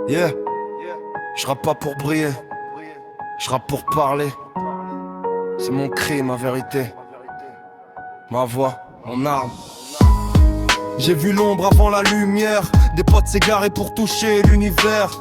Yeah, je rappe pas pour briller, je rappe pour parler. C'est mon cri, ma vérité, ma voix, mon arme. J'ai vu l'ombre avant la lumière, des potes s'égarer pour toucher l'univers.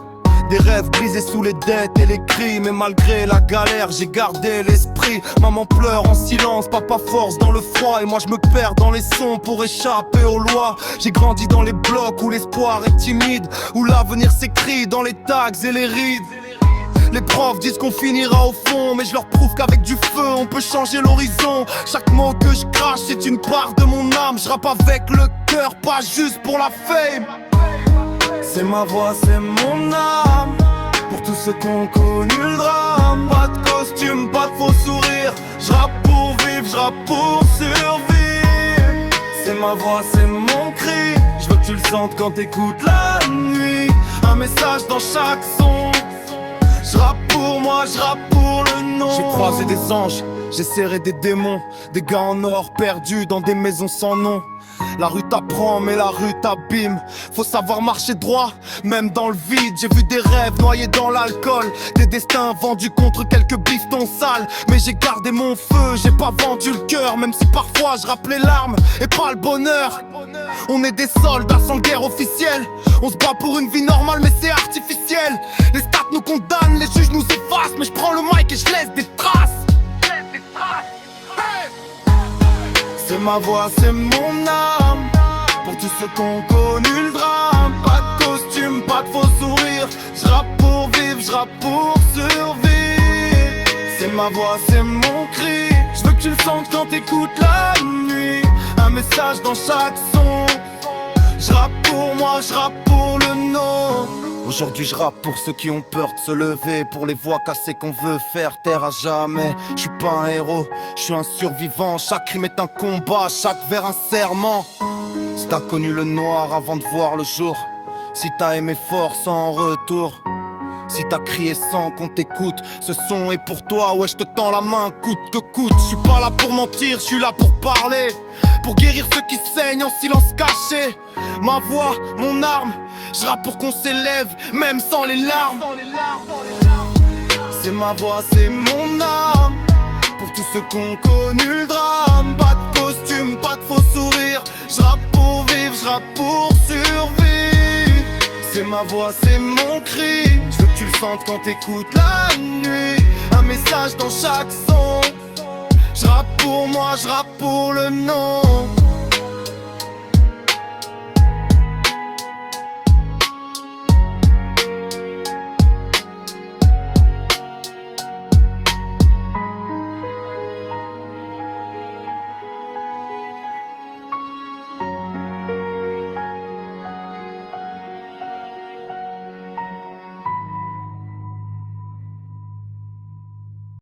Des rêves brisés sous les dettes et les cris. Mais malgré la galère, j'ai gardé l'esprit. Maman pleure en silence, papa force dans le froid. Et moi je me perds dans les sons pour échapper aux lois. J'ai grandi dans les blocs où l'espoir est timide, où l'avenir s'écrit dans les tags et les rides. Les profs disent qu'on finira au fond, mais je leur prouve qu'avec du feu on peut changer l'horizon. Chaque mot que je crache c'est une part de mon âme. Je rappe avec le cœur, pas juste pour la fame. C'est ma voix, c'est mon âme. Pour tous ceux qui ont connu le drame. Pas de costume, pas de faux sourire. Je rappe pour vivre, je rappe pour survivre. C'est ma voix, c'est mon cri. Je veux que tu le sentes quand t'écoutes la nuit. Un message dans chaque son. Je rappe pour moi, je rappe pour le nom. J'ai croisé des anges, j'ai serré des démons. Des gars en or perdus dans des maisons sans nom. La rue t'apprend mais la rue t'abîme. Faut savoir marcher droit, même dans le vide. J'ai vu des rêves noyés dans l'alcool, des destins vendus contre quelques bifetons sales. Mais j'ai gardé mon feu, j'ai pas vendu le cœur. Même si parfois je rappe les larmes et pas le bonheur. On est des soldats sans guerre officielle. On se bat pour une vie normale mais c'est artificiel. Les stats nous condamnent, les juges nous effacent. Mais je prends le mic et je laisse des traces. C'est ma voix, c'est mon âme. Pour tous ceux qui ont connu le drame. Pas de costume, pas de faux sourire. Je rappe pour vivre, je rappe pour survivre. C'est ma voix, c'est mon cri. Je veux que tu le sentes quand t'écoutes la nuit. Un message dans chaque son. Je rappe pour moi, je rappe pour le nom. Aujourd'hui je rappe pour ceux qui ont peur de se lever. Pour les voix cassées qu'on veut faire taire à jamais. Je suis pas un héros, je suis un survivant. Chaque crime est un combat, chaque vers un serment. Si t'as connu le noir avant de voir le jour, si t'as aimé fort sans retour, si t'as crié sans qu'on t'écoute, ce son est pour toi, ouais je te tends la main coûte que coûte. Je suis pas là pour mentir, je suis là pour parler. Pour guérir ceux qui saignent en silence caché. Ma voix, mon arme, je rappe pour qu'on s'élève, même sans les larmes. C'est ma voix, c'est mon âme. Pour tous ceux qui ont connu le drame. Pas de costume, pas de faux sourire. Je rappe pour vivre, je rappe pour survivre. C'est ma voix, c'est mon cri. Je veux que tu le sentes quand t'écoutes la nuit. Un message dans chaque son. Je rappe pour moi, je rappe pour le nom.